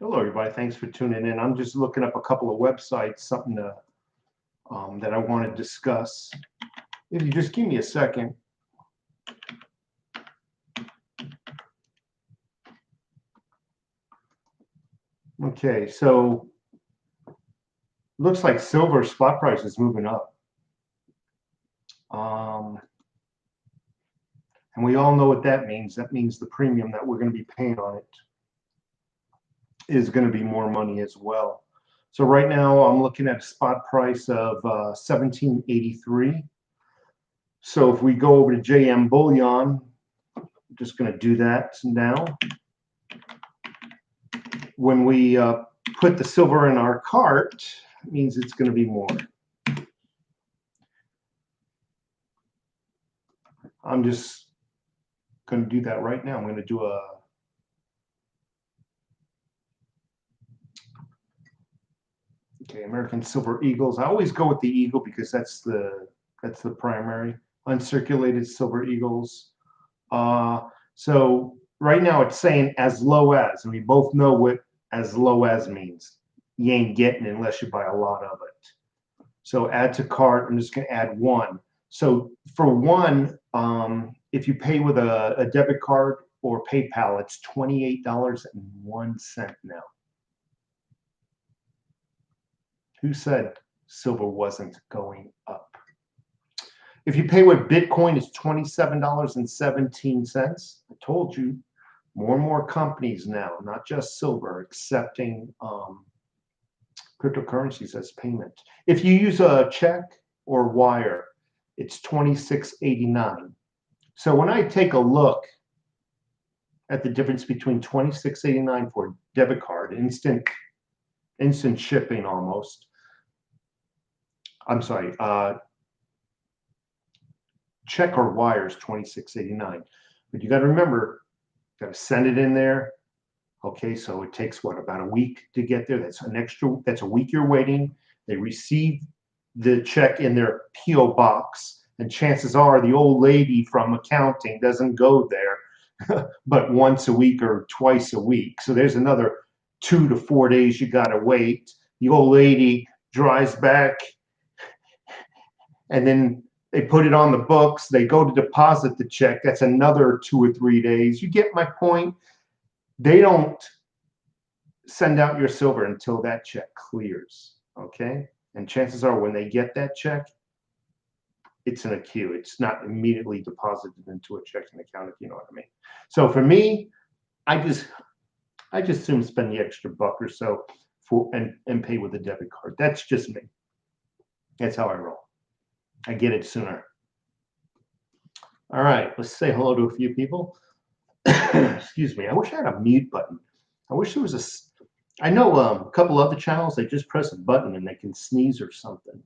Hello, everybody. Thanks for tuning in. I'm just looking up a couple of websites, something that I want to discuss. If you just give me a second. Okay, so looks like silver spot price is moving up. And we all know what that means. That means the premium that we're going to be paying on it is going to be more money as well. So right now I'm looking at a spot price of 1783. So if we go over to JM Bullion, I'm just going to do that now. When we put the silver in our cart, it means it's going to be more. I'm just going to do that right now. I'm going to do a American Silver Eagles. I always go with the eagle because that's the primary uncirculated silver eagles. So right now it's saying as low as, and we both know what as low as means. You ain't getting it unless you buy a lot of it. So add to cart. I'm just going to add one. So for one, if you pay with a debit card or PayPal, it's $28.01 now. Who said silver wasn't going up? If you pay with Bitcoin, it's $27.17. I told you, more and more companies now, not just silver, accepting cryptocurrencies as payment. If you use a check or wire, it's $26.89. So when I take a look at the difference between $26.89 for a debit card, instant shipping almost. I'm sorry, check or wire is $26.89. But you got to remember, you got to send it in there. Okay, so it takes what, about a week to get there? That's a week you're waiting. They receive the check in their P.O. box, and chances are the old lady from accounting doesn't go there but once a week or twice a week. So there's another 2 to 4 days you got to wait. The old lady drives back, and then they put it on the books. They go to deposit the check. That's another 2 or 3 days. You get my point? They don't send out your silver until that check clears, okay? And chances are when they get that check, it's in a queue. It's not immediately deposited into a checking account, if you know what I mean. So for me, I just soon spend the extra buck or so for and pay with a debit card. That's just me. That's how I roll. I get it sooner. All right, let's say hello to a few people. Excuse me. I wish I had a mute button. I wish there was a. I know a couple other channels. They just press a button and they can sneeze or something.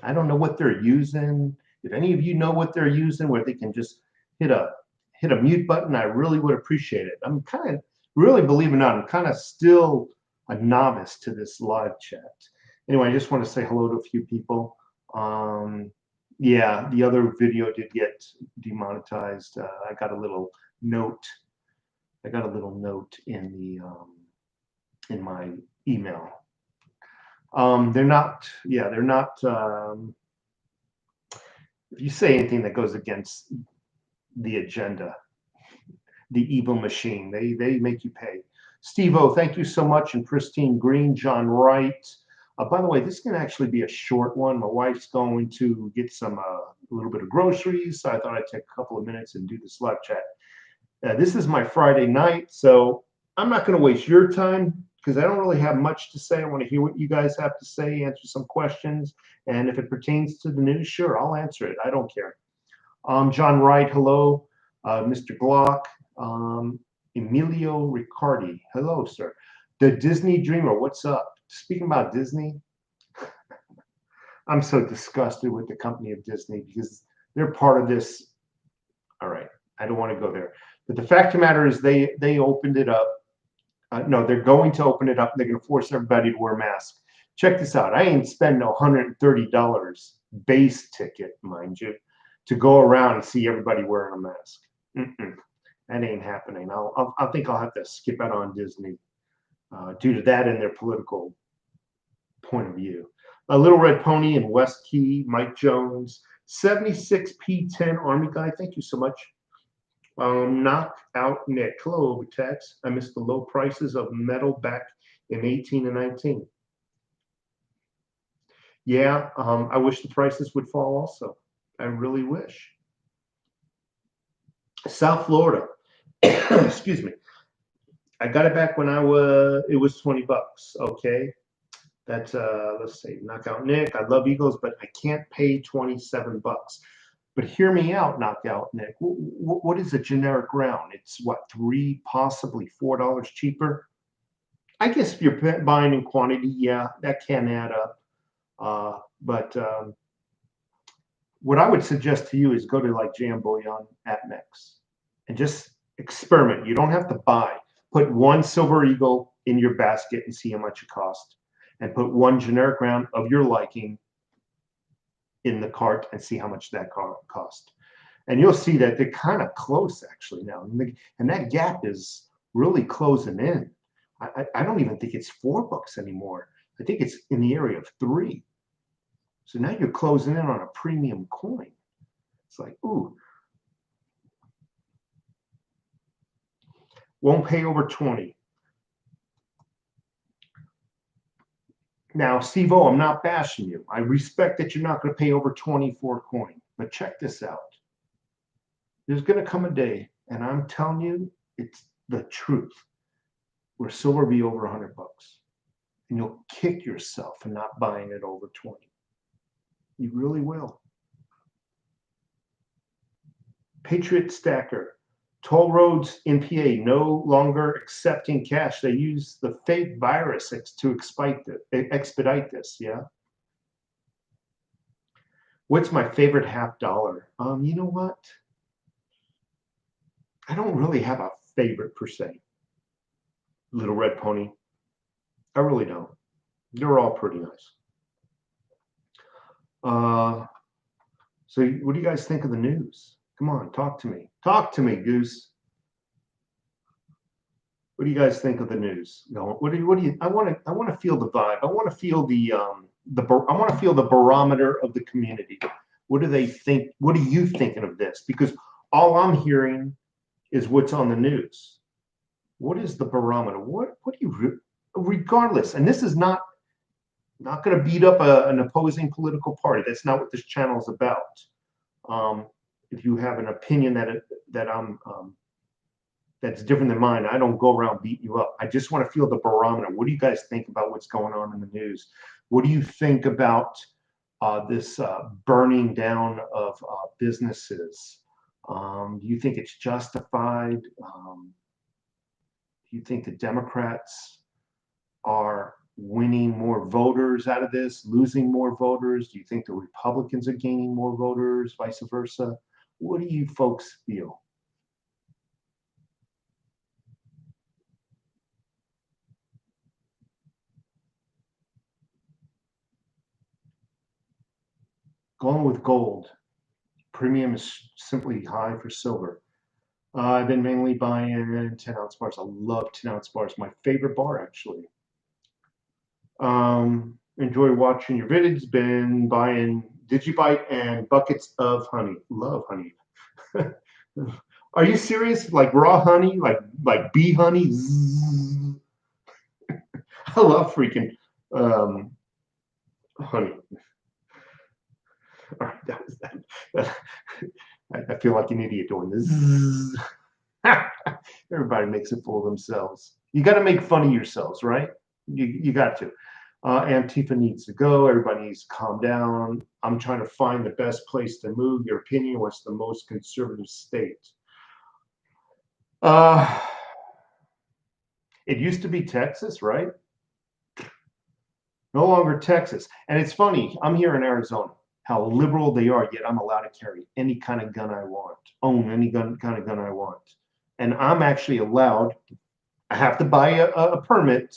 I don't know what they're using. If any of you know what they're using, where they can just hit a mute button, I really would appreciate it. I'm kind of really, believe it or not, I'm kind of still a novice to this live chat. Anyway, I just want to say hello to a few people. Yeah, the other video did get demonetized. I got a little note. I got a little note in the in my email. They're not. Yeah, they're not. If you say anything that goes against the agenda, the evil machine, they make you pay. Steve O, thank you so much. And Pristine Green, John Wright. By the way, this can actually be a short one. My wife's going to get some a little bit of groceries, so I thought I'd take a couple of minutes and do this live chat. This is my Friday night, so I'm not going to waste your time because I don't really have much to say. I want to hear what you guys have to say, answer some questions, and if it pertains to the news, sure, I'll answer it. I don't care. John Wright, hello. Mr. Glock, Emilio Riccardi, hello, sir. The Disney Dreamer, what's up? Speaking about Disney, I'm so disgusted with the company of Disney because they're part of this. All right, I don't want to go there. But the fact of the matter is they opened it up. No, they're going to open it up. They're going to force everybody to wear masks. Check this out. I ain't spending $130 base ticket, mind you, to go around and see everybody wearing a mask. That ain't happening. I think I'll have to skip out on Disney. due to that and their political point of view. A Little Red Pony in West Key, Mike Jones, 76P10 Army Guy. Thank you so much. Knock out Nick. Hello, Tex. I missed the low prices of metal back in 18 and 19. Yeah, I wish the prices would fall also. I really wish. South Florida. Excuse me. I got it back when it was 20 bucks. Okay. That's let's see, Knockout Nick. I love Eagles, but I can't pay 27 bucks. But hear me out, Knockout Nick. What is a generic round? It's what, $3, possibly $4 cheaper? I guess if you're buying in quantity, yeah, that can add up. But what I would suggest to you is go to like Jamboyan at Mex and just experiment. You don't have to buy. Put one Silver Eagle in your basket and see how much it costs. And put one generic round of your liking in the cart and see how much that cost. And you'll see that they're kind of close actually now. And that gap is really closing in. I don't even think it's $4 anymore. I think it's in the area of 3. So now you're closing in on a premium coin. It's like, ooh. Won't pay over 20. Now, Steve-O, I'm not bashing you. I respect that you're not going to pay over 20 for a coin. But check this out. There's going to come a day, and I'm telling you, it's the truth, where silver will be over 100 bucks. And you'll kick yourself for not buying it over 20. You really will. Patriot Stacker. Toll roads in PA no longer accepting cash. They use the fake virus to expedite this. Yeah. What's my favorite half dollar? You know what? I don't really have a favorite per se. Little Red Pony. I really don't. They're all pretty nice. So what do you guys think of the news? Come on, talk to me. Talk to me, Goose. What do you guys think of the news? What do you? I want to feel the vibe. I want to feel I want to feel the barometer of the community. What do they think? What are you thinking of this? Because all I'm hearing is what's on the news. What is the barometer? What do you? Regardless, and this is not going to beat up an opposing political party. That's not what this channel is about. If you have an opinion that's different than mine, I don't go around beating you up. I just want to feel the barometer. What do you guys think about what's going on in the news? What do you think about this burning down of businesses? Do you think it's justified? Do you think the Democrats are winning more voters out of this, losing more voters? Do you think the Republicans are gaining more voters, vice versa? What do you folks feel? Going with gold. Premium is simply high for silver. I've been mainly buying 10-ounce bars. I love 10-ounce bars. My favorite bar, actually. Enjoy watching your vids. Been buying Digibyte and buckets of honey. Love honey. Are you serious? Like raw honey? Like bee honey? I love freaking honey. All right, that was that. I feel like an idiot doing this. Everybody makes a fool of themselves. You got to make fun of yourselves, right? You got to. Antifa needs to go. Everybody needs to calm down. I'm trying to find the best place to move. Your opinion, what's the most conservative state? It used to be Texas, right? No longer Texas. And it's funny, I'm here in Arizona, how liberal they are, yet I'm allowed to carry any kind of gun I want, own any kind of gun I want. And I'm actually allowed, I have to buy a permit.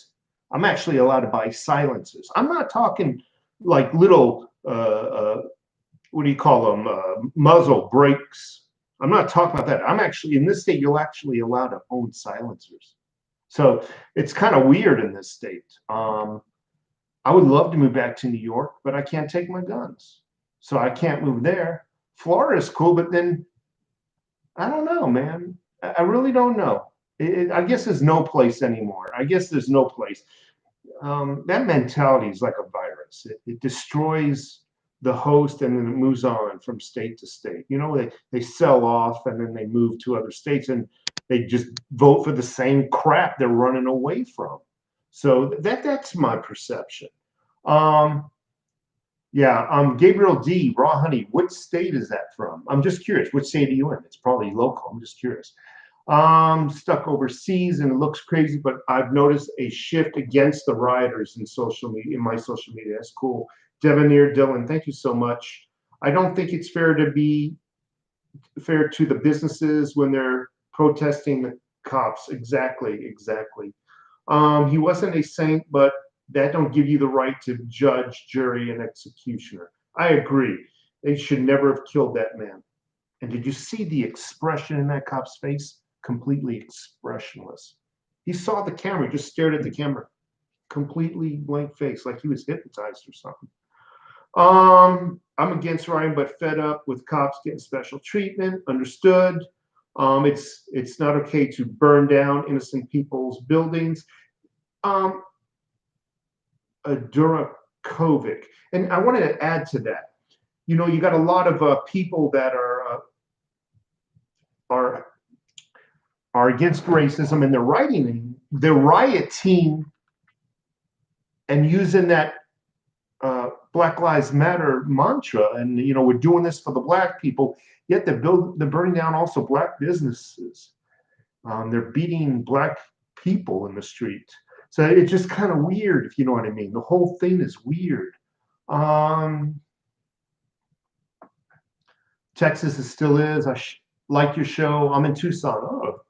I'm actually allowed to buy silencers. I'm not talking like little, what do you call them, muzzle brakes. I'm not talking about that. I'm actually, in this state, you're actually allowed to own silencers. So it's kind of weird in this state. I would love to move back to New York, but I can't take my guns. So I can't move there. Florida's cool, but then I don't know, man. I really don't know. I guess there's no place anymore. I guess there's no place. That mentality is like a virus. It destroys the host and then it moves on from state to state. You know, they sell off and then they move to other states and they just vote for the same crap they're running away from. So that's my perception. Um, yeah, Gabriel D, Raw Honey, what state is that from? I'm just curious. What state are you in? It's probably local. I'm just curious. Stuck overseas and it looks crazy, but I've noticed a shift against the rioters in social media, in my social media. That's cool. Devanir Dylan, thank you so much. I don't think it's fair to the businesses when they're protesting the cops. Exactly. He wasn't a saint, but that don't give you the right to judge, jury, and executioner. I agree. They should never have killed that man. And did you see the expression in that cop's face? Completely expressionless. He saw the camera, just stared at the camera, completely blank face, like he was hypnotized or something. I'm against Ryan, but fed up with cops getting special treatment. Understood. It's not okay to burn down innocent people's buildings. Durakovic, and I wanted to add to that. You know, you got a lot of people that are against racism, and they're rioting and using that Black Lives Matter mantra, and you know, we're doing this for the black people. Yet they're burning down also black businesses. They're beating black people in the street. So it's just kind of weird, if you know what I mean. The whole thing is weird. Texas is still is. Like your show. I'm in Tucson. Oh,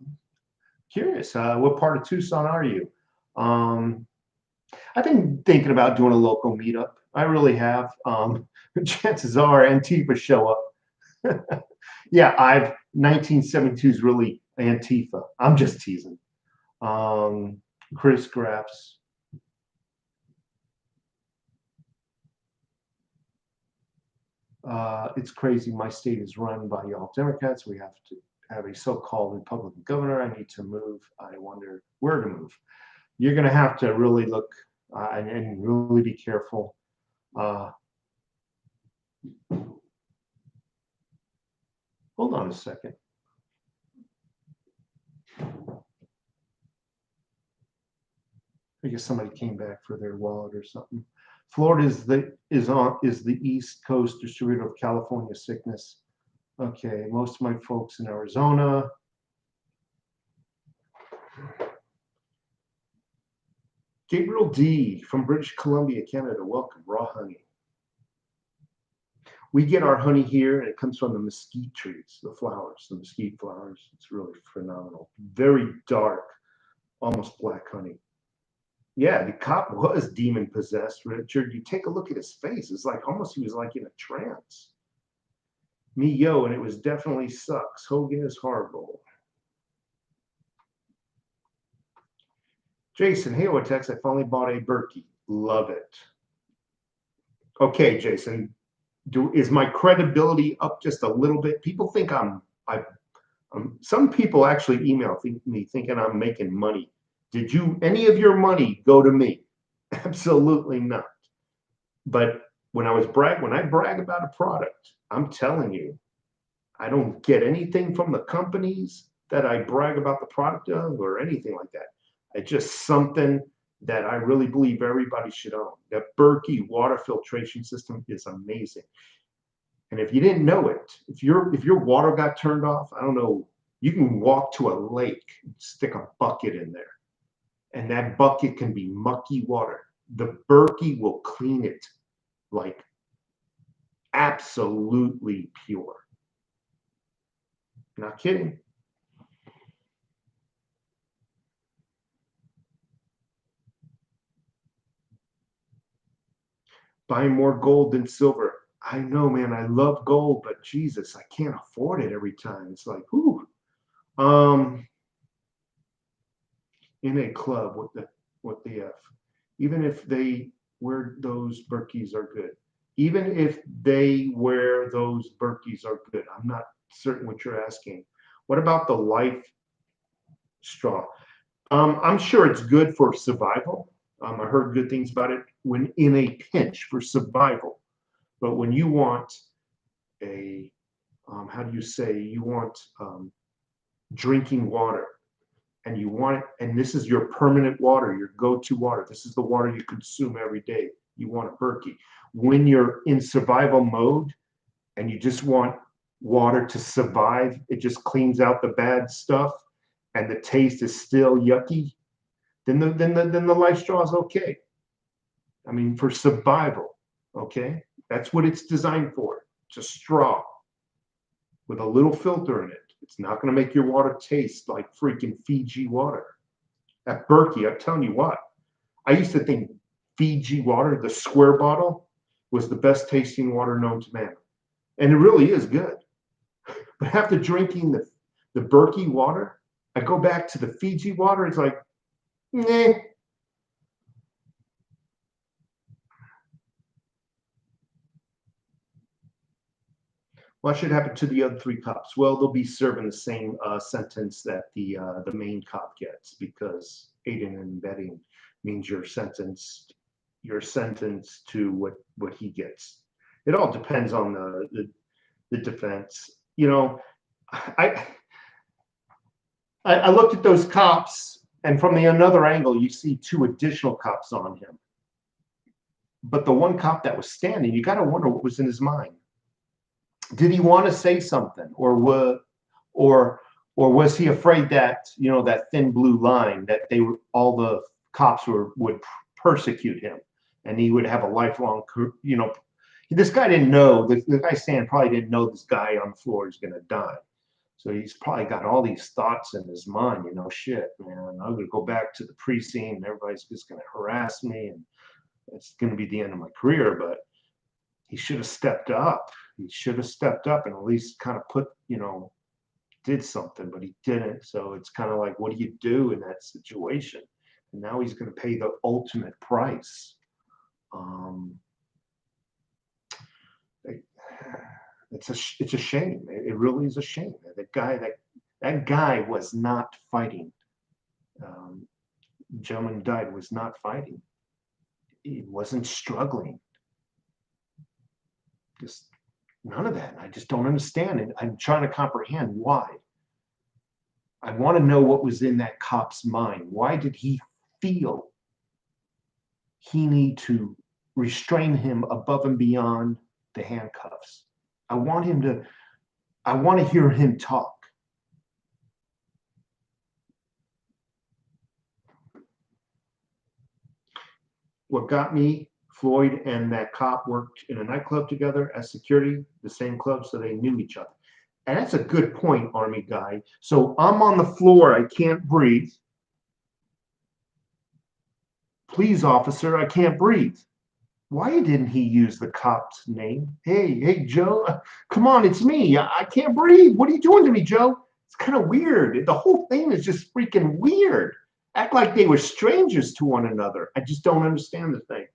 curious. What part of Tucson are you? I've been thinking about doing a local meetup. I really have. Chances are Antifa show up. Yeah, 1972 is really Antifa. I'm just teasing. Chris Graffs. It's crazy. My state is run by y'all Democrats. We have to have a so-called Republican governor. I need to move. I wonder where to move. You're going to have to really look and really be careful. Hold on a second. I guess somebody came back for their wallet or something. Florida is the East Coast distributor of California sickness. Okay, most of my folks in Arizona. Gabriel D from British Columbia, Canada. Welcome, Raw Honey. We get our honey here, and it comes from the mesquite trees, the flowers, the mesquite flowers. It's really phenomenal. Very dark, almost black honey. Yeah, the cop was demon possessed, Richard. You take a look at his face. It's like almost he was like in a trance. Me, yo, and it was definitely sucks. Hogan is horrible. Jason, hey, Tex, I finally bought a Berkey. Love it. Okay, Jason, is my credibility up just a little bit? People think some people actually email me thinking I'm making money. Did any of your money go to me? Absolutely not. But when I brag about a product, I'm telling you, I don't get anything from the companies that I brag about the product of or anything like that. It's just something that I really believe everybody should own. That Berkey water filtration system is amazing. And if you didn't know it, if your water got turned off, I don't know, you can walk to a lake and stick a bucket in there. And that bucket can be mucky water. The Berkey will clean it like absolutely pure. Not kidding. Buying more gold than silver. I know, man. I love gold, but Jesus, I can't afford it every time. It's like, whoo. in a club, what the F? Even if they wear those Berkeys are good. Even if they wear those Berkeys are good. I'm not certain what you're asking. What about the life straw? I'm sure it's good for survival. I heard good things about it when in a pinch for survival. But when you want a, how do you say, you want drinking water, and you want it, and this is your permanent water, your go-to water. This is the water you consume every day. You want a Berkey. When you're in survival mode and you just want water to survive, it just cleans out the bad stuff, and the taste is still yucky. Then the life straw is okay. I mean, for survival, okay? That's what it's designed for. It's a straw with a little filter in it. It's not going to make your water taste like freaking Fiji water. At Berkey, I'm telling you what, I used to think Fiji water, the square bottle, was the best tasting water known to man. And it really is good. But after drinking the Berkey water, I go back to the Fiji water, it's like, nah. What should happen to the other 3 cops? Well, they'll be serving the same sentence that the main cop gets, because aiding and abetting means you're sentenced to what he gets. It all depends on the defense. You know, I looked at those cops, and from another angle, you see 2 additional cops on him. But the one cop that was standing, you got to wonder what was in his mind. Did he want to say something, or was he afraid that, you know, that thin blue line, that all the cops would persecute him, and he would have a lifelong, you know, this guy didn't know, the guy standing probably didn't know this guy on the floor is going to die. So he's probably got all these thoughts in his mind, you know, shit, man, I'm going to go back to the precinct and everybody's just going to harass me, and it's going to be the end of my career. But he should have stepped up. He should have stepped up and at least kind of put, you know, did something, but he didn't. So it's kind of like, what do you do in that situation? And now he's going to pay the ultimate price. It's a shame. It really is a shame. That guy was not fighting. Gentleman died, was not fighting. He wasn't struggling. Just none of that. I just don't understand it. I'm trying to comprehend why. I want to know what was in that cop's mind. Why did he feel he need to restrain him above and beyond the handcuffs? I want to hear him talk. What got me, Floyd and that cop worked in a nightclub together as security, the same club, so they knew each other. And that's a good point, Army guy. So I'm on the floor, I can't breathe. Please, officer, I can't breathe. Why didn't he use the cop's name? Hey, Joe, come on, it's me. I can't breathe. What are you doing to me, Joe? It's kind of weird. The whole thing is just freaking weird. Act like they were strangers to one another. I just don't understand the thing.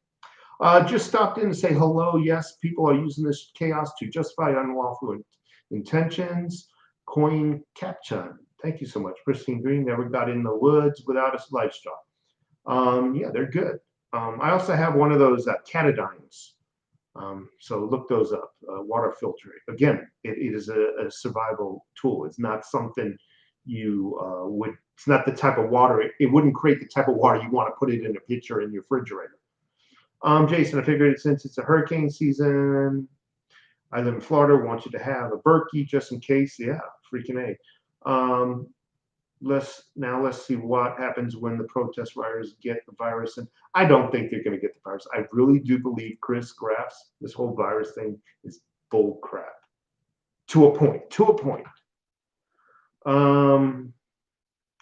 Just stopped in to say hello. Yes, people are using this chaos to justify unlawful intentions. Coin captcha. Thank you so much. Pristine Green never got in the woods without a life straw. Yeah, they're good. I also have one of those catadines. So look those up. Water filter. Again, it is a survival tool. It's not something you would. It's not the type of water. It wouldn't create the type of water you want to put it in a pitcher in your refrigerator. Jason, I figured since it's a hurricane season, I live in Florida, want you to have a Berkey just in case. Yeah, freaking A. Let's see what happens when the protest riders get the virus. And I don't think they're going to get the virus. I really do believe Chris Graff's this whole virus thing is bull crap. To a point.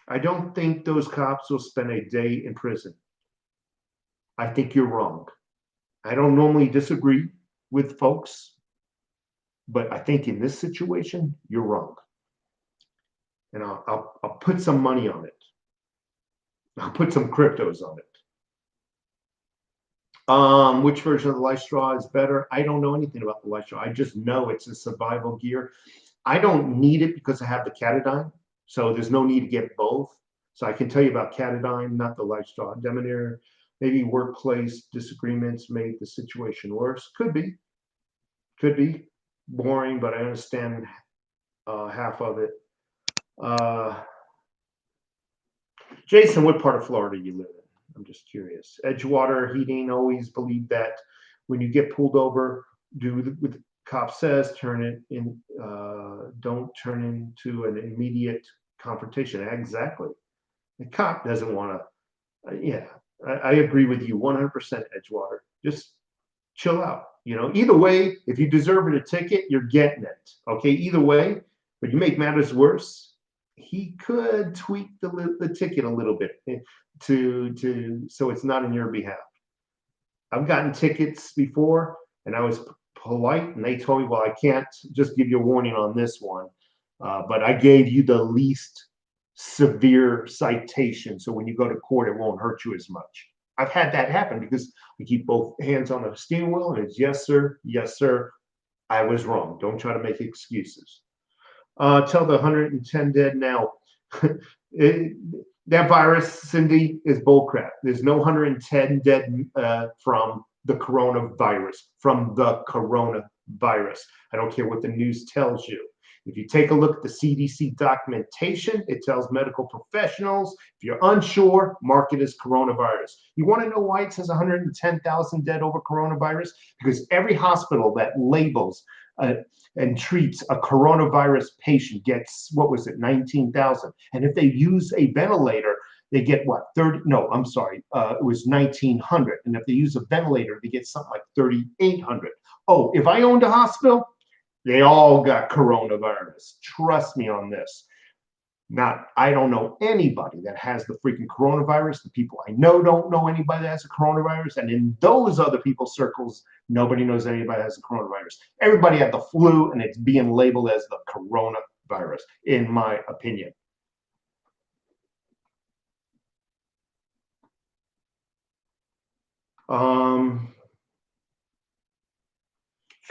I don't think those cops will spend a day in prison. I think you're wrong. I don't normally disagree with folks, but I think in this situation, you're wrong. And I'll put some money on it. I'll put some cryptos on it. Which version of the light straw is better? I don't know anything about the light straw. I just know it's a survival gear. I don't need it because I have the Catadine, so there's no need to get both. So I can tell you about Catadine, not the light straw. Demonair, maybe workplace disagreements made the situation worse. Could be boring, but I understand half of it. Jason, what part of Florida you live in? I'm just curious. Edgewater Heating always believed that when you get pulled over, do what the cop says, turn it in, don't turn into an immediate confrontation. Exactly. The cop doesn't want to, yeah, I agree with you 100%, Edgewater. Just chill out. You know, either way, if you deserve a ticket, you're getting it. Okay, either way, but you make matters worse, he could tweak the ticket a little bit to so it's not in your behalf. I've gotten tickets before, and I was polite, and they told me, well, I can't just give you a warning on this one, but I gave you the least severe citation, so when you go to court, it won't hurt you as much. I've had that happen because we keep both hands on the steering wheel, and it's yes, sir, I was wrong. Don't try to make excuses. Tell the 110 dead now. That virus, Cindy, is bullcrap. There's no 110 dead from the coronavirus, I don't care what the news tells you. If you take a look at the CDC documentation, it tells medical professionals, if you're unsure, mark it as coronavirus. You want to know why it says 110,000 dead over coronavirus? Because every hospital that labels and treats a coronavirus patient gets, what was it, 19,000. And if they use a ventilator, they get what, 30, no, I'm sorry, it was 1,900. And if they use a ventilator, they get something like 3,800. Oh, if I owned a hospital, they all got coronavirus. Trust me on this. I don't know anybody that has the freaking coronavirus. The people I know don't know anybody that has a coronavirus. And in those other people's circles, nobody knows anybody that has a coronavirus. Everybody had the flu, and it's being labeled as the coronavirus, in my opinion.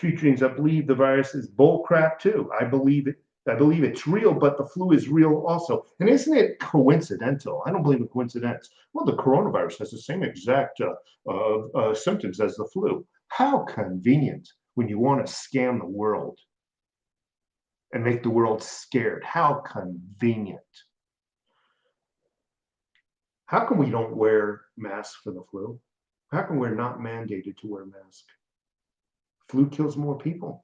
Futurings, I believe the virus is bullcrap too. I believe it's real, but the flu is real also. And isn't it coincidental? I don't believe in coincidence. Well, the coronavirus has the same exact symptoms as the flu. How convenient when you want to scam the world and make the world scared. How convenient. How come we don't wear masks for the flu? How come we're not mandated to wear masks? Flu kills more people.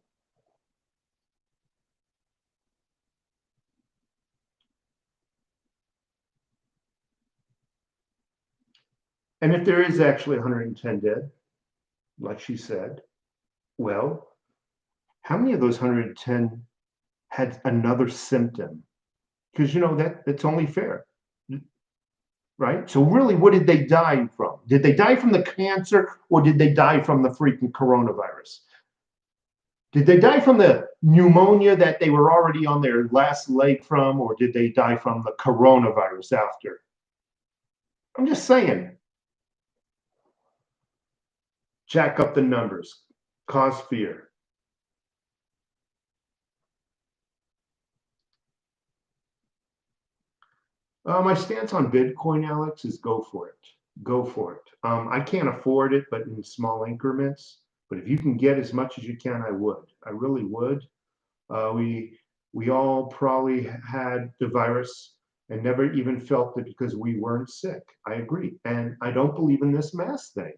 And if there is actually 110 dead, like she said, well, how many of those 110 had another symptom? Because that's only fair, right? So really, what did they die from? Did they die from the cancer, or did they die from the freaking coronavirus? Did they die from the pneumonia that they were already on their last leg from, or did they die from the coronavirus after? I'm just saying. Jack up the numbers, cause fear. My stance on Bitcoin, Alex, is go for it. Go for it. I can't afford it, but in small increments. But if you can get as much as you can, I would. I really would. We all probably had the virus and never even felt it because we weren't sick. I agree. And I don't believe in this mask thing.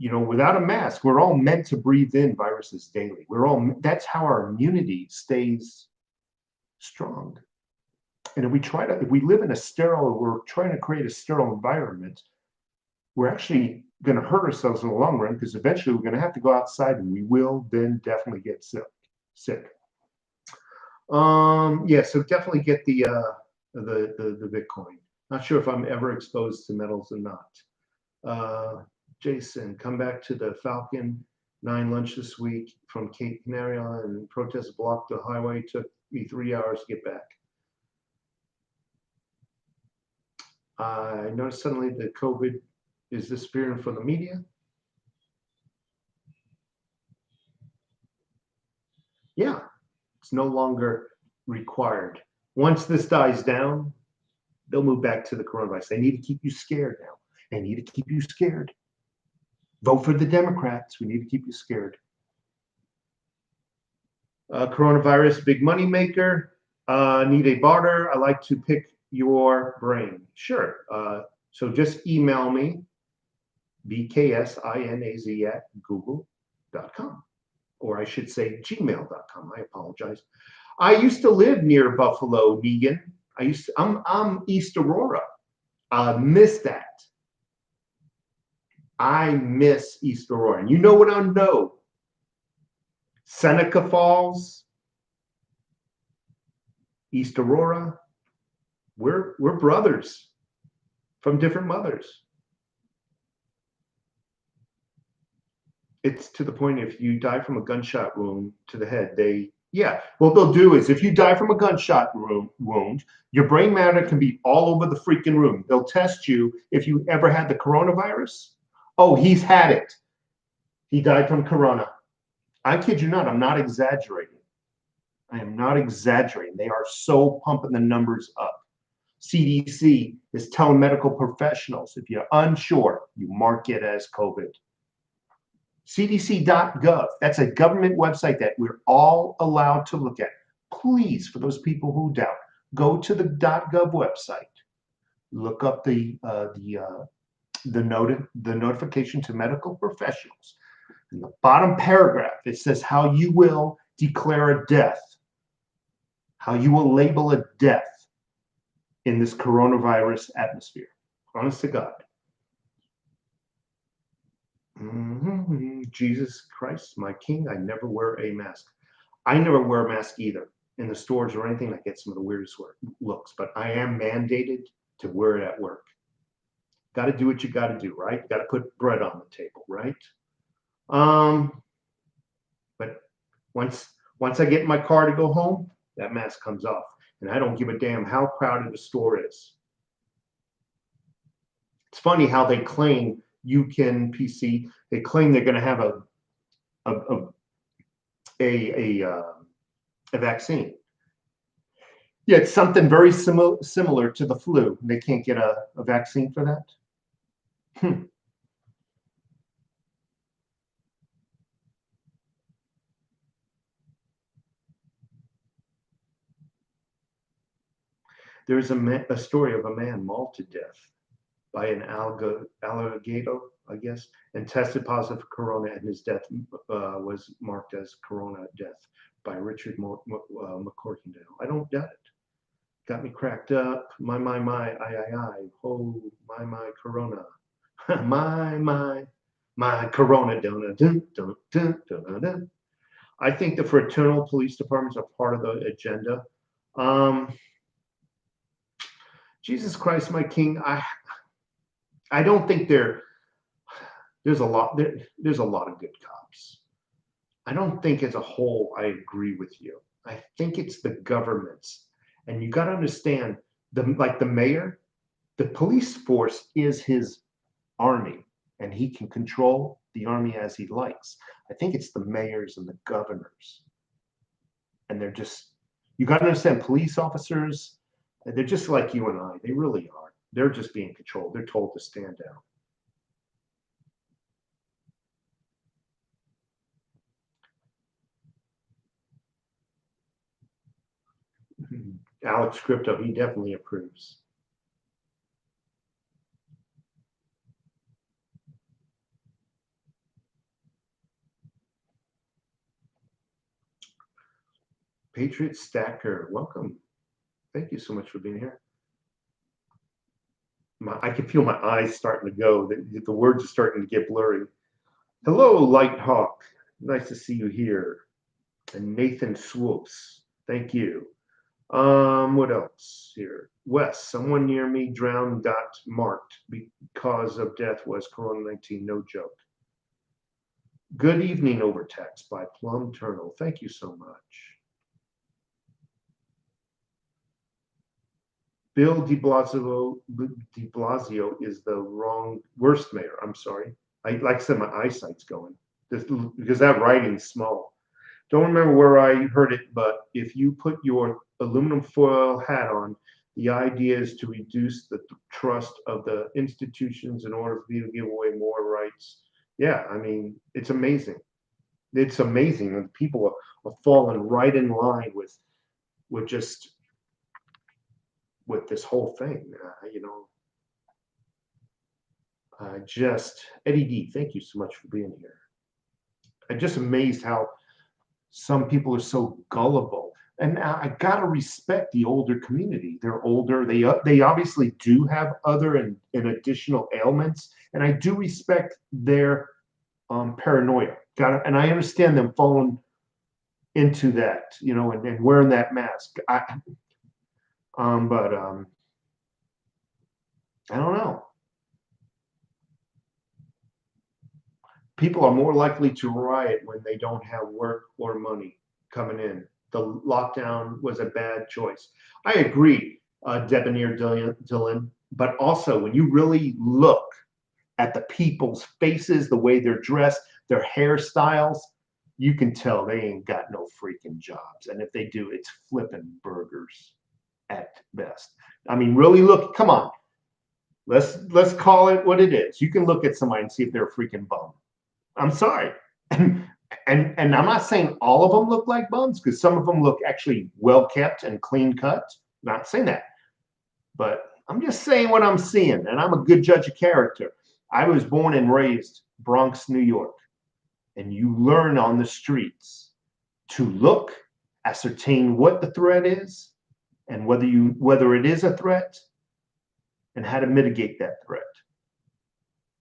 Without a mask, we're all meant to breathe in viruses daily. That's how our immunity stays strong. And if we live in we're trying to create a sterile environment, we're actually going to hurt ourselves in the long run, because eventually we're going to have to go outside, and we will then definitely get sick. Yeah, so definitely get the Bitcoin. Not sure if I'm ever exposed to metals or not. Jason, come back to the Falcon 9 lunch this week from Cape Canaveral, and protests blocked the highway. Took me 3 hours to get back. I noticed suddenly that COVID is disappearing from the media. Yeah, it's no longer required. Once this dies down, they'll move back to the coronavirus. They need to keep you scared now. They need to keep you scared. Vote for the Democrats. We need to keep you scared. Coronavirus, big money maker. Need a barter. I like to pick your brain. Sure. So just email me, bksinaz@google.com, or I should say gmail.com. I apologize. I used to live near Buffalo, Negan. I'm East Aurora. Miss that. I miss East Aurora. And you know what I know? Seneca Falls, East Aurora. We're brothers from different mothers. It's to the point if you die from a gunshot wound to the head, what they'll do is if you die from a gunshot wound, your brain matter can be all over the freaking room. They'll test you if you ever had the coronavirus. Oh, he's had it. He died from corona. I kid you not, I'm not exaggerating. I am not exaggerating. They are so pumping the numbers up. CDC is telling medical professionals, if you're unsure, you mark it as COVID. CDC.gov, that's a government website that we're all allowed to look at. Please, for those people who doubt, go to the .gov website, look up the notification to medical professionals. In the bottom paragraph, it says how you will declare a death, how you will label a death in this coronavirus atmosphere. Honest to God. Jesus Christ, my King, I never wear a mask. I never wear a mask either in the stores or anything. I get some of the weirdest looks, but I am mandated to wear it at work. Got to do what you got to do, right? Got to put bread on the table, right? But once I get in my car to go home, that mask comes off, and I don't give a damn how crowded the store is. It's funny how they claim PC. They claim they're going to have a vaccine. Yeah, it's something very similar to the flu. They can't get a vaccine for that. There's a story of a man mauled to death by an alligator, I guess, and tested positive for corona, and his death was marked as corona death by Richard McCorkindale. I don't doubt it. Got me cracked up. My, I. Oh, my, corona. my corona. Dun, dun, dun, dun, dun, dun. I think the fraternal police departments are part of the agenda. Jesus Christ, my King, I don't think there's a lot of good cops. I don't think as a whole I agree with you. I think it's the governments. And you got to understand, like the mayor, the police force is his army, and he can control the army as he likes. I think it's the mayors and the governors. And they're just, you got to understand, police officers, they're just like you and I. They really are. They're just being controlled. They're told to stand down. Alex Crypto, he definitely approves. Patriot Stacker, welcome. Thank you so much for being here. I can feel my eyes starting to go. The words are starting to get blurry. Hello, Lighthawk. Nice to see you here. And Nathan Swoops, thank you. What else here? Wes, someone near me drowned, got marked because of death was Corona-19, no joke. Good evening, Overtext by Plum Turtle. Thank you so much. Bill de Blasio is the worst mayor. I'm sorry. Like I said, my eyesight's going because that writing's small. Don't remember where I heard it, but if you put your aluminum foil hat on, the idea is to reduce the trust of the institutions in order for you to give away more rights. Yeah, I mean, it's amazing. It's amazing that people are falling right in line with just with this whole thing. Just Eddie D, thank you so much for being here. I'm just amazed how some people are so gullible. And I gotta respect the older community. They're older. They obviously do have other and additional ailments, and I do respect their paranoia. And I understand them falling into that, and wearing that mask. But I don't know. People are more likely to riot when they don't have work or money coming in. The lockdown was a bad choice. I agree, Debonair Dylan, but also when you really look at the people's faces, the way they're dressed, their hairstyles, you can tell they ain't got no freaking jobs. And if they do, it's flipping burgers at best. I mean, really look, come on. Let's call it what it is. You can look at somebody and see if they're a freaking bum. I'm sorry. And I'm not saying all of them look like bums, because some of them look actually well kept and clean cut. Not saying that. But I'm just saying what I'm seeing, and I'm a good judge of character. I was born and raised Bronx, New York, and you learn on the streets to look, ascertain what the threat is, and whether it is a threat, and how to mitigate that threat.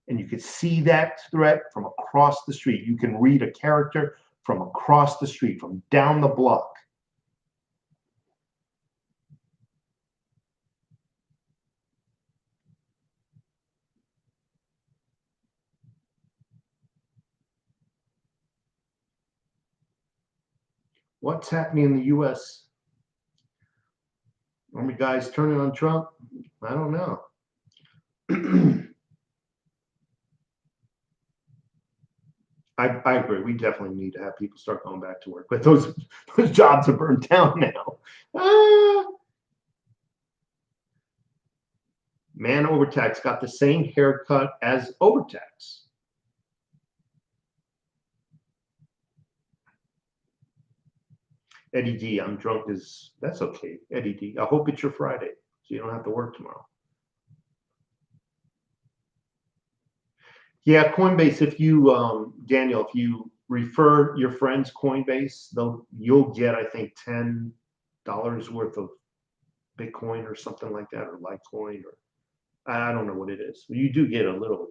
And you can see that threat from across the street. You can read a character from across the street, from down the block. What's happening in the U.S.? Army guys turning on Trump? I don't know. I agree. We definitely need to have people start going back to work, but those jobs are burned down now. Man Overtax got the same haircut as Overtax. Eddie D, I'm drunk that's okay. Eddie D, I hope it's your Friday, so you don't have to work tomorrow. Yeah, Coinbase, if you, Daniel, if you refer your friends Coinbase, you'll get, I think, $10 worth of Bitcoin or something like that, or Litecoin, or I don't know what it is. You do get a little.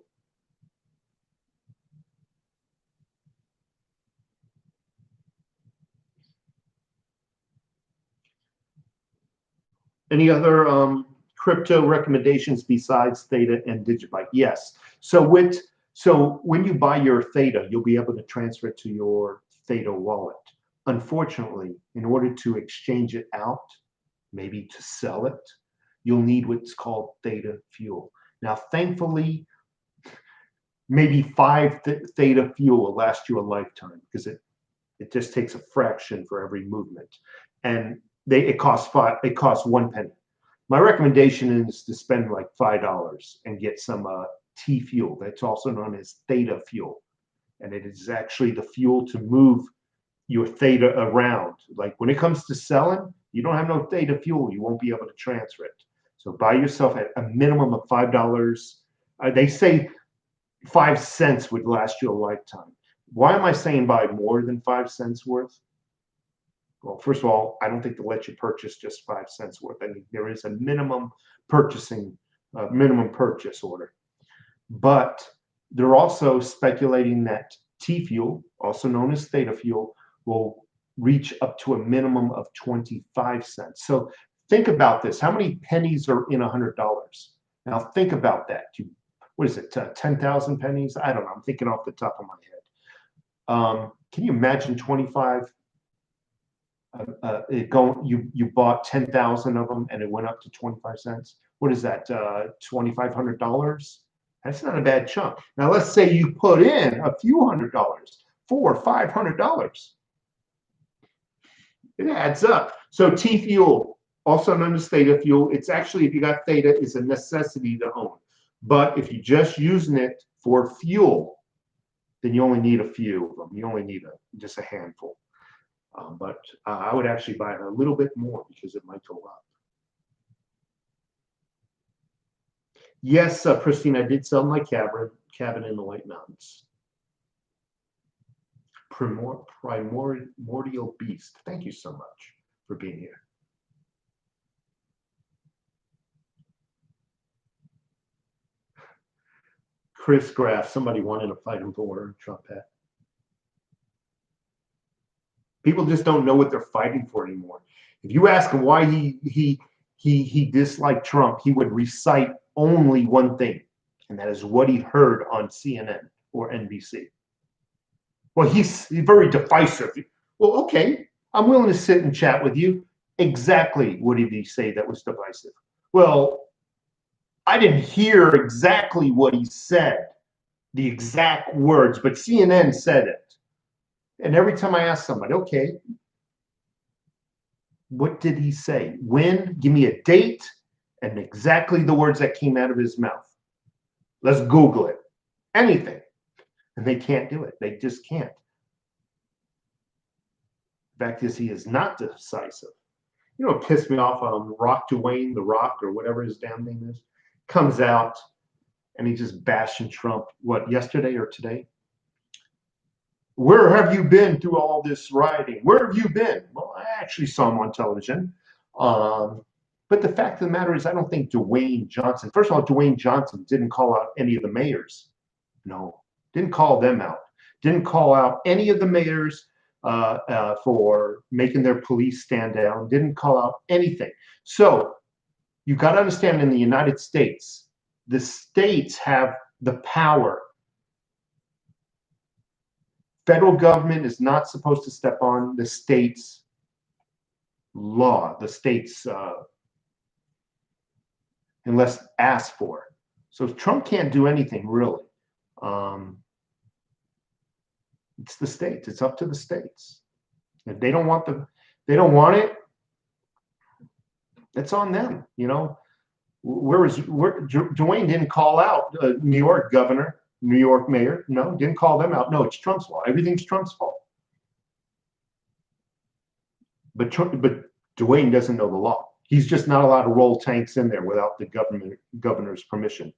Any other crypto recommendations besides Theta and Digibyte? Yes. So when you buy your Theta, you'll be able to transfer it to your Theta wallet. Unfortunately, in order to exchange it out, maybe to sell it, you'll need what's called Theta fuel. Now, thankfully, maybe 5 Theta fuel will last you a lifetime, because it just takes a fraction for every movement, and it costs 1 penny. My recommendation is to spend like $5 and get some T fuel. That's also known as Theta fuel, and it is actually the fuel to move your Theta around. Like when it comes to selling, you don't have no Theta fuel, you won't be able to transfer it. So buy yourself at a minimum of $5. They say 5 cents would last you a lifetime. Why am I saying buy more than 5 cents worth? Well, first of all, I don't think they'll let you purchase just 5 cents worth. I mean, there is a minimum purchase order. But they're also speculating that T fuel, also known as Theta fuel, will reach up to a minimum of 25 cents. So think about this. How many pennies are in $100? Now think about that. What is it, 10,000 pennies? I don't know. I'm thinking off the top of my head. Can you imagine 25 you bought 10,000 of them and it went up to 25 cents. What is that? $2,500? That's not a bad chunk. Now let's say you put in a few $100s, $400-500. It adds up. So T fuel, also known as theta fuel, it's actually, if you got theta, it's a necessity to own. But if you're just using it for fuel, then you only need a few of them. You only need just a handful. But I would actually buy a little bit more because it might go up. Yes, Christine, I did sell my cabin in the White Mountains. Primordial Beast, thank you so much for being here. Chris Graff, somebody wanted to fight him for Trump hat. People just don't know what they're fighting for anymore. If you ask him why he disliked Trump, he would recite only one thing, and that is what he heard on CNN or NBC. Well, he's very divisive. Well, okay, I'm willing to sit and chat with you. Exactly what did he say that was divisive? Well, I didn't hear exactly what he said, the exact words, but CNN said it. And every time I ask somebody, okay, what did he say? When? Give me a date and exactly the words that came out of his mouth. Let's Google it. Anything. And they can't do it. They just can't. The fact is, he is not decisive. You know, it pissed me off. Rock Dwayne, The Rock, or whatever his damn name is, comes out and he just bashing Trump. What, yesterday or today? Where have you been through all this rioting? Where have you been? Well, I actually saw him on television. But the fact of the matter is, I don't think Dwayne Johnson, first of all, Dwayne Johnson didn't call out any of the mayors. No, didn't call them out. Didn't call out any of the mayors for making their police stand down. Didn't call out anything. So you got to understand, in the United States, the states have the power. Federal government is not supposed to step on the state's law, the state's unless asked for. So Trump can't do anything really. It's the states. It's up to the states. If they don't want it, it's on them. You know, Dwayne didn't call out New York governor, New York mayor. No, didn't call them out. No, it's Trump's fault. Everything's Trump's fault. But Dwayne doesn't know the law. He's just not allowed to roll tanks in there without the governor's permission.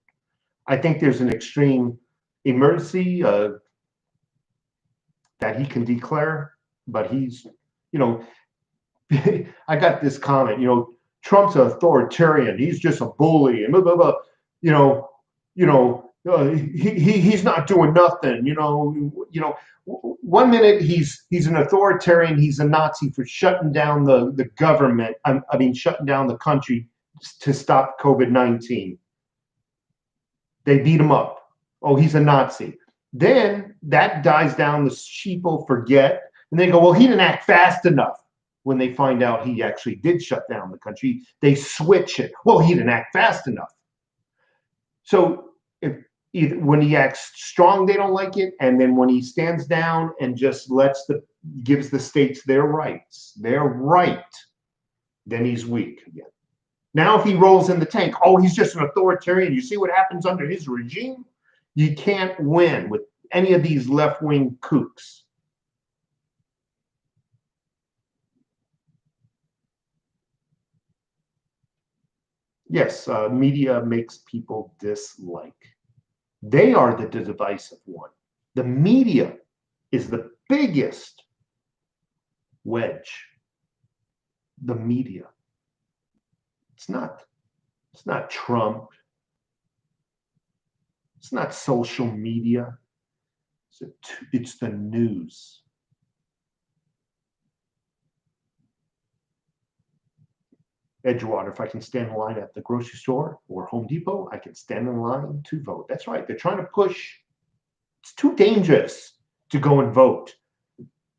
I think there's an extreme emergency that he can declare, but he's, you know, I got this comment, you know, Trump's an authoritarian. He's just a bully, and blah blah blah. He's not doing nothing. You know. One minute he's an authoritarian. He's a Nazi for shutting down the government. I mean, shutting down the country to stop COVID-19. They beat him up. Oh, he's a Nazi. Then that dies down. The sheeple forget, and they go, well, he didn't act fast enough. When they find out he actually did shut down the country, they switch it. Well, he didn't act fast enough. So when he acts strong, they don't like it, and then when he stands down and just gives the states their rights, then he's weak again. Now, if he rolls in the tank, oh, he's just an authoritarian. You see what happens under his regime? You can't win with any of these left-wing kooks. Yes, media makes people dislike. They are the divisive one. The media is the biggest wedge. The media. It's not Trump. It's not social media. It's the news. Edgewater, if I can stand in line at the grocery store or Home Depot, I can stand in line to vote. That's right. They're trying to push. It's too dangerous to go and vote.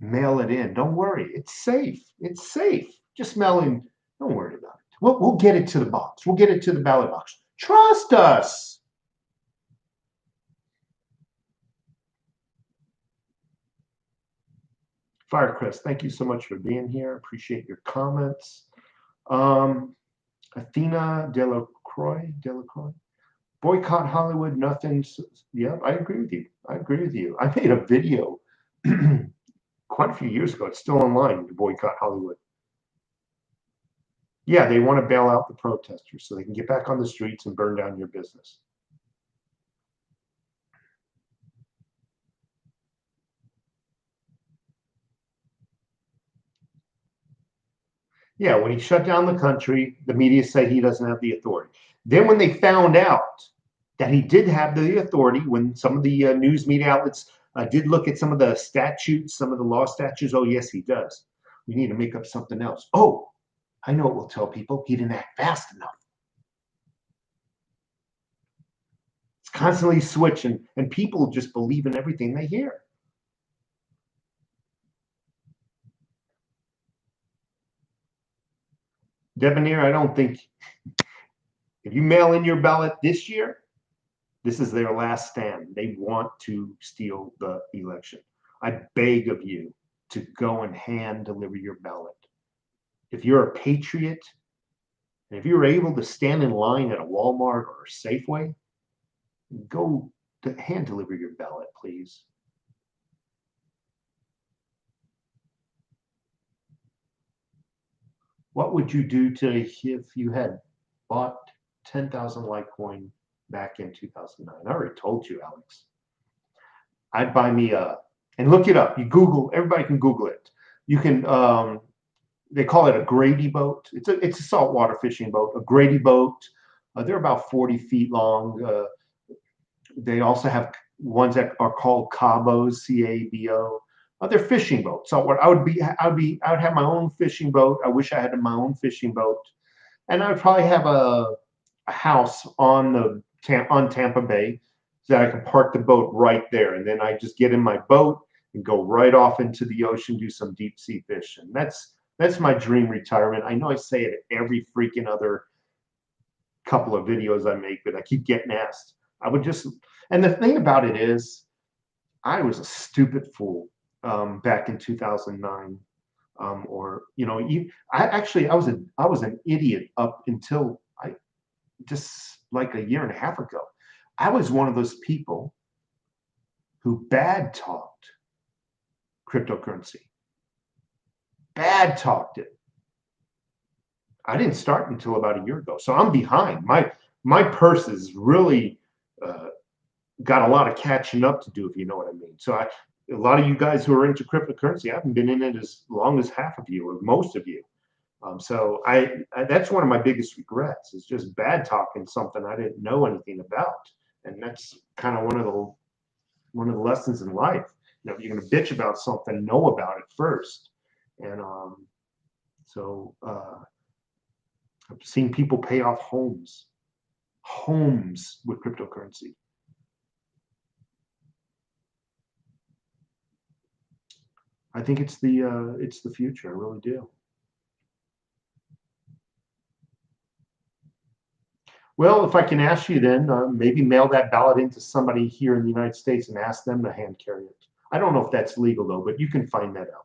Mail it in. Don't worry. It's safe. It's safe. Just mail in. Don't worry about it. We'll get it to the box. We'll get it to the ballot box. Trust us. Firecrest, thank you so much for being here. Appreciate your comments. Athena Delacroix. Boycott Hollywood, nothing. Yeah, I agree with you. I agree with you. I made a video quite a few years ago. It's still online to boycott Hollywood. Yeah, they want to bail out the protesters so they can get back on the streets and burn down your business. Yeah, when he shut down the country, the media said he doesn't have the authority. Then when they found out that he did have the authority, when some of the news media outlets did look at some of the statutes, some of the law statutes, oh, yes, he does. We need to make up something else. Oh, I know what we'll tell people. He didn't act fast enough. It's constantly switching, and people just believe in everything they hear. Debonair, I don't think, if you mail in your ballot this year, this is their last stand. They want to steal the election. I beg of you to go and hand deliver your ballot. If you're a patriot, and if you're able to stand in line at a Walmart or a Safeway, go to hand deliver your ballot, please. What would you do today if you had bought 10,000 Litecoin back in 2009? I already told you, Alex. I'd buy me and look it up. You Google, everybody can Google it. You can, they call it a Grady boat. It's a saltwater fishing boat, a Grady boat. They're about 40 feet long. They also have ones that are called Cabos, C-A-B-O. They're fishing boats. So I would have my own fishing boat. I wish I had my own fishing boat, and I would probably have a house on Tampa Bay, so that I can park the boat right there, and then I just get in my boat and go right off into the ocean, do some deep sea fishing. That's my dream retirement. I know I say it every freaking other couple of videos I make, but I keep getting asked. I would just, and the thing about it is, I was a stupid fool back in 2009, or I was an idiot up until just like a year and a half ago. I was one of those people who bad talked cryptocurrency, bad talked it. I didn't start until about a year ago, so I'm behind. My purse is really got a lot of catching up to do, if you know what I mean. So a lot of you guys who are into cryptocurrency, I haven't been in it as long as half of you or most of you. So that's one of my biggest regrets, is just bad talking something I didn't know anything about. And that's kind of one of the lessons in life. If you're going to bitch about something, know about it first. And so I've seen people pay off homes with cryptocurrency. I think it's the future. I really do. Well, if I can ask you then, maybe mail that ballot into somebody here in the United States and ask them to hand carry it. I don't know if that's legal though, but you can find that out.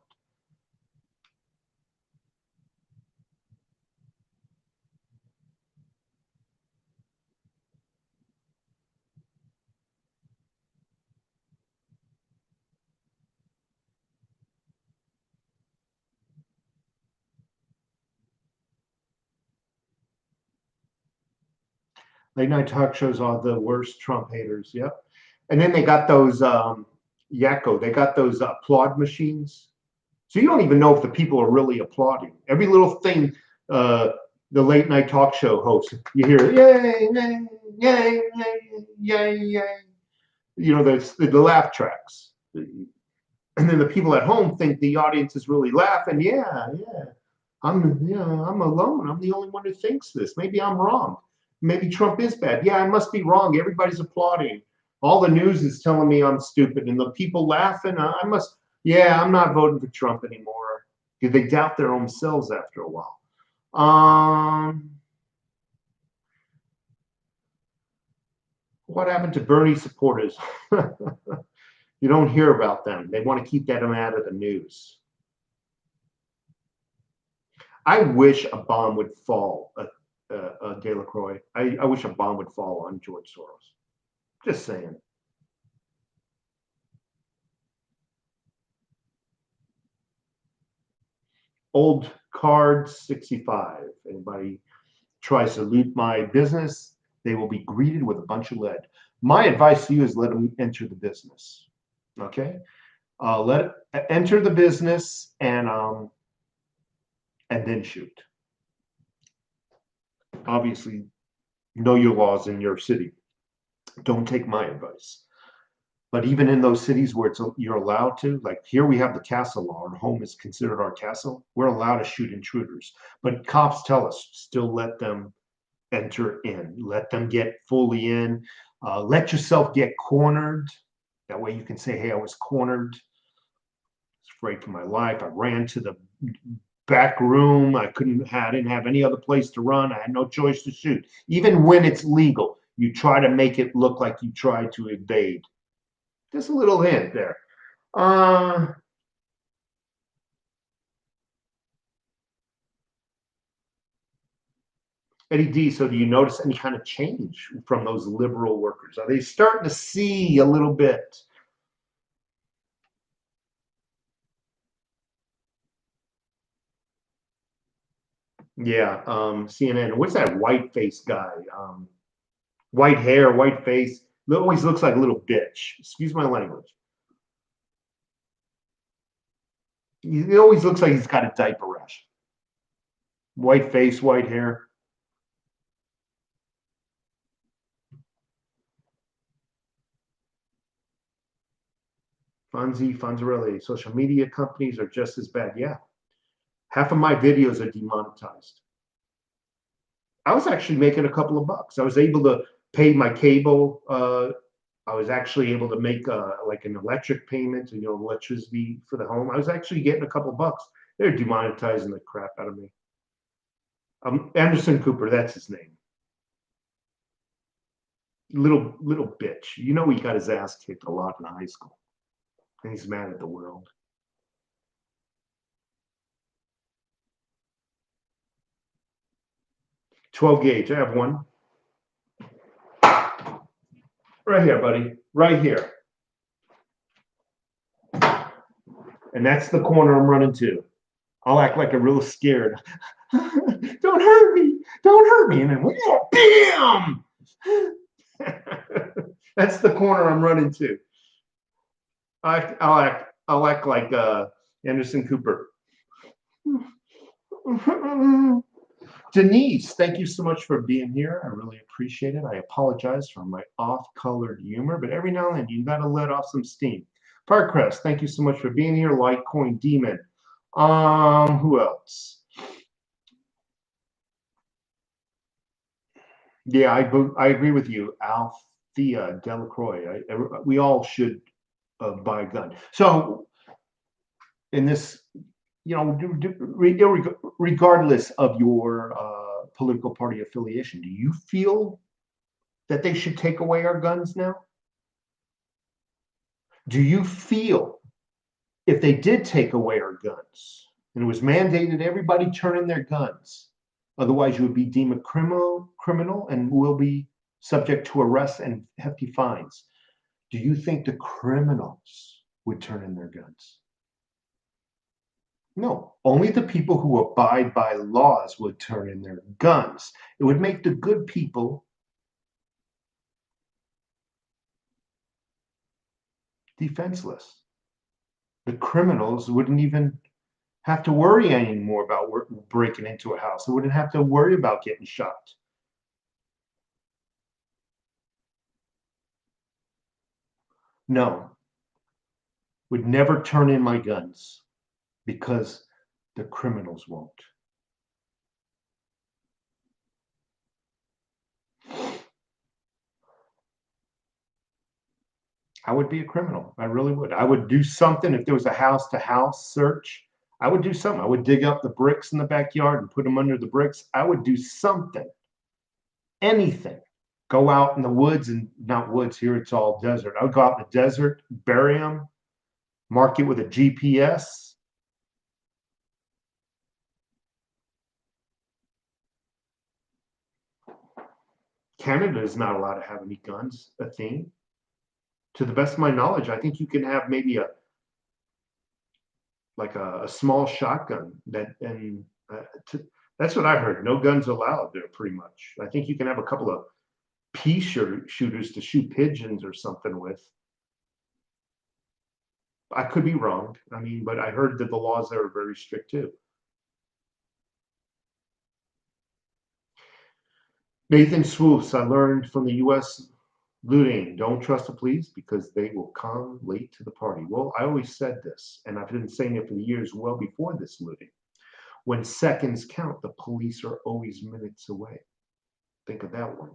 Late night talk shows are the worst Trump haters. Yep. And then they got those Yakko. They got those applaud machines. So you don't even know if the people are really applauding. Every little thing, the late night talk show host, you hear yay, yay, yay, yay, yay, yay. The laugh tracks. And then the people at home think the audience is really laughing. Yeah. I'm alone. I'm the only one who thinks this. Maybe I'm wrong. Maybe Trump is bad. Yeah, I must be wrong. Everybody's applauding. All the news is telling me I'm stupid, and the people laughing. Yeah, I'm not voting for Trump anymore because they doubt their own selves after a while. Um, what happened to Bernie supporters? You don't hear about them. They want to keep that out of the news. I wish a bomb would fall, Delacroix. I wish a bomb would fall on George Soros. Just saying. Old card 65. Anybody tries to loot my business, they will be greeted with a bunch of lead. My advice to you is let them enter the business. Okay, let enter the business and then shoot. Obviously, know your laws in your city. Don't take my advice. But even in those cities where you're allowed to, like here we have the castle law, our home is considered our castle. We're allowed to shoot intruders. But cops tell us still let them enter in, let them get fully in, let yourself get cornered. That way you can say, hey, I was cornered. I was afraid for my life. I ran to the back room. I didn't have any other place to run. I had no choice to shoot. Even when it's legal, you try to make it look like you tried to evade. Just a little hint there. Uh, Eddie D, so do you notice any kind of change from those liberal workers? Are they starting to see a little bit? Yeah, CNN. What's that white face guy? White hair, white face. Always looks like a little bitch. Excuse my language. He always looks like he's got a diaper rash. White face, white hair. Fonzarelli. Social media companies are just as bad. Yeah, half of my videos are demonetized. I was actually making a couple of bucks. I was able to pay my cable. I was actually able to make like an electric payment, electricity for the home. I was actually getting a couple of bucks. They're demonetizing the crap out of me. Anderson Cooper, that's his name. Little bitch. He got his ass kicked a lot in high school, and he's mad at the world. 12 gauge. I have one right here, buddy. Right here, and that's the corner I'm running to. I'll act like I'm real scared. Don't hurt me! Don't hurt me! And then bam! That's the corner I'm running to. I'll act like Anderson Cooper. Denise, thank you so much for being here. I really appreciate it. I apologize for my off-colored humor, but every now and then you got to let off some steam. Parkcrest, thank you so much for being here. Litecoin Demon. Who else? Yeah, I agree with you, Althea Delacroix. We all should buy a gun. So in this, regardless of your political party affiliation, do you feel that they should take away our guns now? Do you feel if they did take away our guns and it was mandated everybody turn in their guns, otherwise you would be deemed a criminal and will be subject to arrest and hefty fines? Do you think the criminals would turn in their guns? No, only the people who abide by laws would turn in their guns. It would make the good people defenseless. The criminals wouldn't even have to worry anymore about breaking into a house. They wouldn't have to worry about getting shot. No, would never turn in my guns because the criminals won't. I would be a criminal. I really would. I would do something if there was a house-to-house search. I would do something. I would dig up the bricks in the backyard and put them under the bricks. I would do something, anything. Go out in the woods, and not woods here, it's all desert. I would go out in the desert, bury them, mark it with a GPS. Canada is not allowed to have any guns, a thing. To the best of my knowledge, I think you can have maybe a small shotgun that's what I heard. No guns allowed there, pretty much. I think you can have a couple of pea shooters to shoot pigeons or something with. I could be wrong. I mean, but I heard that the laws there are very strict too. Nathan Swoops, I learned from the U.S. looting, don't trust the police because they will come late to the party. Well, I always said this, and I've been saying it for years well before this looting. When seconds count, the police are always minutes away. Think of that one.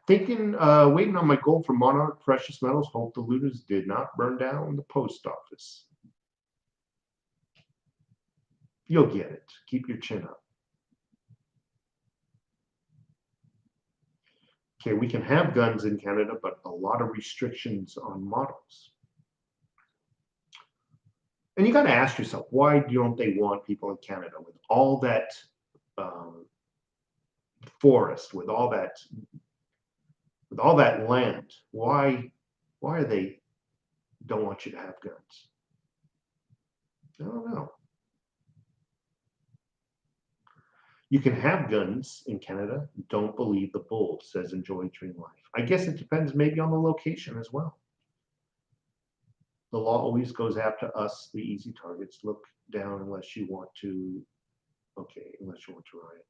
Waiting on my gold for Monarch Precious Metals. Hope the looters did not burn down the post office. You'll get it. Keep your chin up. Okay, we can have guns in Canada, but a lot of restrictions on models. And you got to ask yourself, why don't they want people in Canada with all that forest, with all that land? Why are they don't want you to have guns? I don't know. You can have guns in Canada. Don't believe the bull, says enjoy dream life. I guess it depends maybe on the location as well. The law always goes after us, the easy targets. Look down unless you want to, unless you want to riot.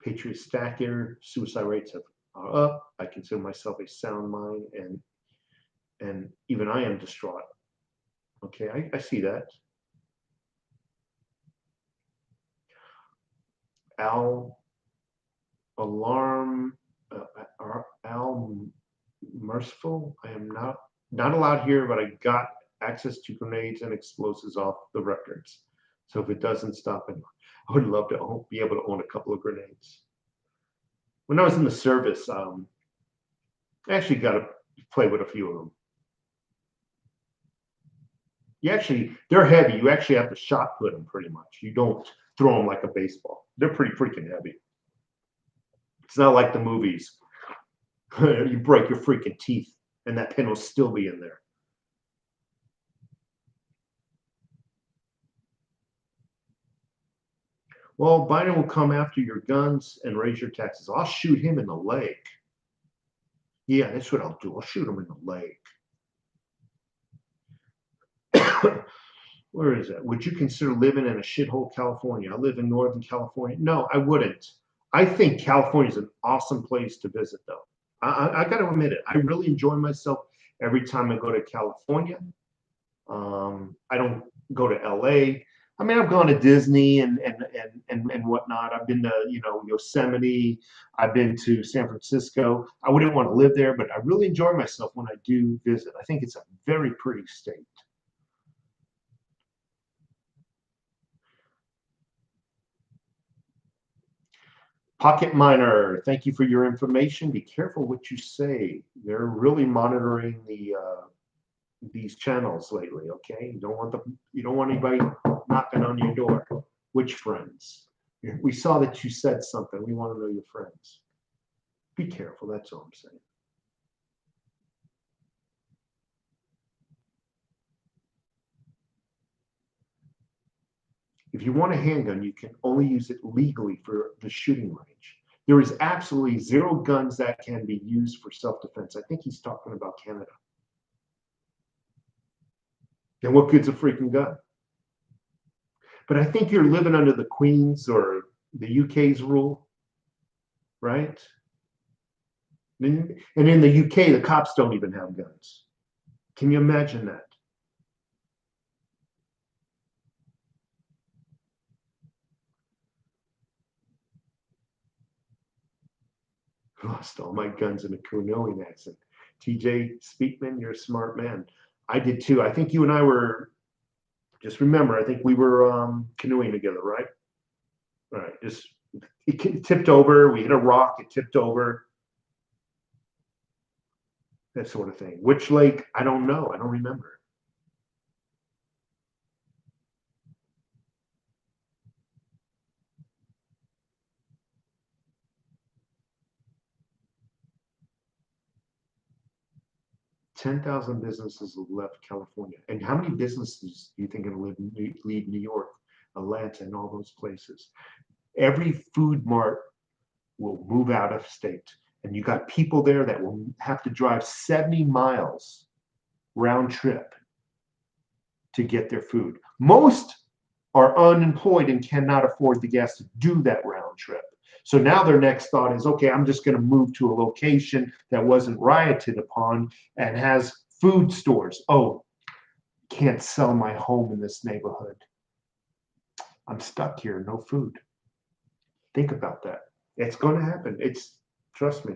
Patriot Stacker, suicide rates are up. I consider myself a sound mind, and even I am distraught. Okay, I see that. Al Merciful. I am not allowed here, but I got access to grenades and explosives off the records. So if it doesn't stop anyone, I would love to be able to own a couple of grenades. When I was in the service, I actually got to play with a few of them. They're heavy. You actually have to shot put them pretty much. You don't throw them like a baseball. They're pretty freaking heavy. It's not like the movies. You break your freaking teeth and that pin will still be in there. Well, Biden will come after your guns and raise your taxes. I'll shoot him in the leg. Yeah, that's what I'll do. I'll shoot him in the leg. Where is that? Would you consider living in a shithole California? I live in Northern California. No, I wouldn't. I think California is an awesome place to visit, though. I got to admit it. I really enjoy myself every time I go to California. I don't go to LA. I mean, I've gone to Disney and whatnot. I've been to, Yosemite. I've been to San Francisco. I wouldn't want to live there, but I really enjoy myself when I do visit. I think it's a very pretty state. Pocket Miner, thank you for your information. Be careful what you say. They're really monitoring these channels lately. Okay, you don't want anybody knocking on your door. Which friends? We saw that you said something. We want to know your friends. Be careful. That's all I'm saying. If you want a handgun, you can only use it legally for the shooting range. There is absolutely zero guns that can be used for self-defense. I think he's talking about Canada. Then what good's a freaking gun? But I think you're living under the Queen's or the UK's rule, right? And in the UK, the cops don't even have guns. Can you imagine that? Lost all my guns in a canoeing accident. TJ Speakman, you're a smart man. I did too. I think you and I were, just remember, I think we were canoeing together, right? All right, just, it tipped over. We hit a rock, it tipped over. That sort of thing. Which lake? I don't know. I don't remember. Ten 10,000 businesses have left California. And how many businesses do you think are going to leave New York, Atlanta, and all those places? Every food mart will move out of state. And you got people there that will have to drive 70 miles round trip to get their food. Most are unemployed and cannot afford the gas to do that round trip. So now their next thought is, okay, I'm just going to move to a location that wasn't rioted upon and has food stores. Oh, can't sell my home in this neighborhood. I'm stuck here, no food. Think about that. It's going to happen. Trust me.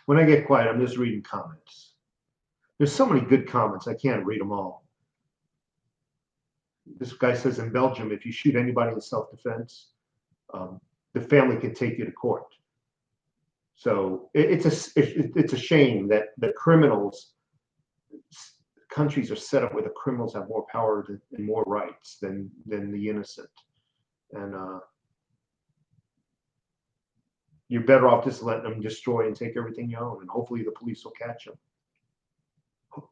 When I get quiet, I'm just reading comments. There's so many good comments. I can't read them all. This guy says in Belgium, if you shoot anybody in self-defense, the family can take you to court. So it's a shame that the countries are set up where the criminals have more power and more rights than the innocent. And you're better off just letting them destroy and take everything you own, and hopefully the police will catch them.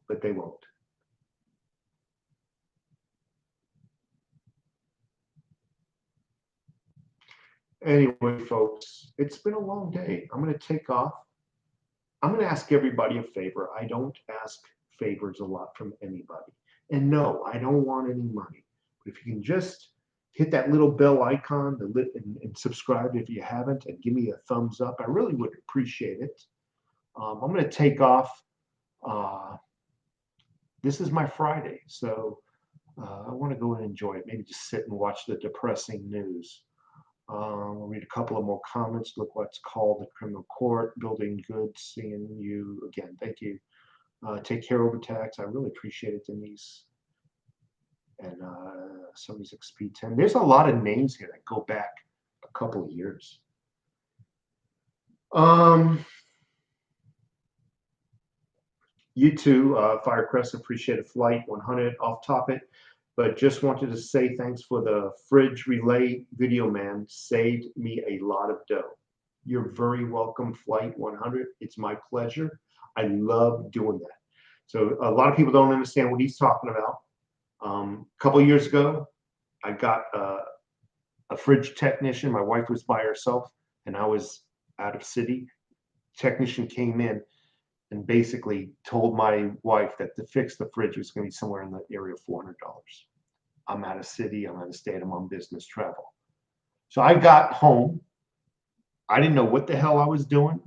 But they won't. Anyway, folks, it's been a long day. I'm going to take off. I'm going to ask everybody a favor. I don't ask favors a lot from anybody. And no, I don't want any money. But if you can just hit that little bell icon and subscribe if you haven't, and give me a thumbs up, I really would appreciate it. I'm going to take off. This is my Friday, so I want to go and enjoy it. Maybe just sit and watch the depressing news. We'll read a couple of more comments. Look what's called the criminal court. Building good. Seeing you again. Thank you. Take care, Overtax. I really appreciate it, Denise. And somebody's XP10. There's a lot of names here that go back a couple of years. You too, Firecrest, appreciate a flight 100 off topic, but just wanted to say thanks for the fridge relay video, man. Saved me a lot of dough. You're very welcome, flight 100. It's my pleasure. I love doing that. So a lot of people don't understand what he's talking about. A couple of years ago, I got a fridge technician. My wife was by herself, and I was out of city. Technician came in and basically told my wife that to fix the fridge was going to be somewhere in the area of $400. I'm out of city. I'm out of state. I'm on business travel. So I got home. I didn't know what the hell I was doing,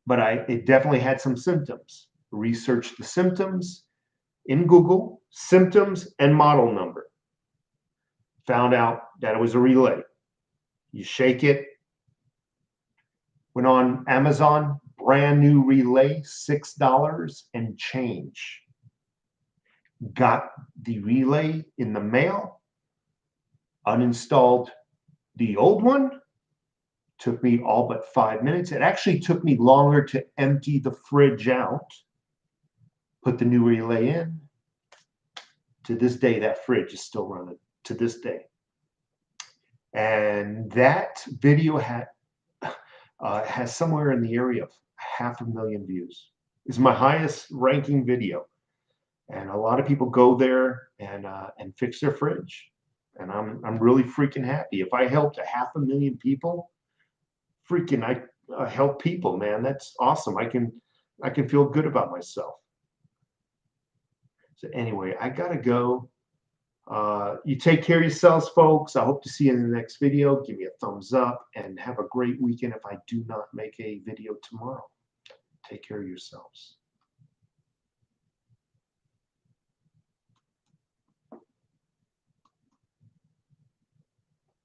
but it definitely had some symptoms. Researched the symptoms in Google, symptoms and model number. Found out that it was a relay. You shake it. Went on Amazon, brand new relay, $6 and change. Got the relay in the mail, uninstalled the old one. Took me all but 5 minutes. It actually took me longer to empty the fridge out, put the new relay in. To this day, that fridge is still running, to this day. And that video has somewhere in the area of 500,000 views. It's my highest ranking video. And a lot of people go there and fix their fridge. And I'm really freaking happy. If I helped 500,000 people, freaking I help people, man. That's awesome. I can feel good about myself. So anyway, I gotta go. You take care of yourselves, folks. I hope to see you in the next video. Give me a thumbs up and have a great weekend if I do not make a video tomorrow. Take care of yourselves.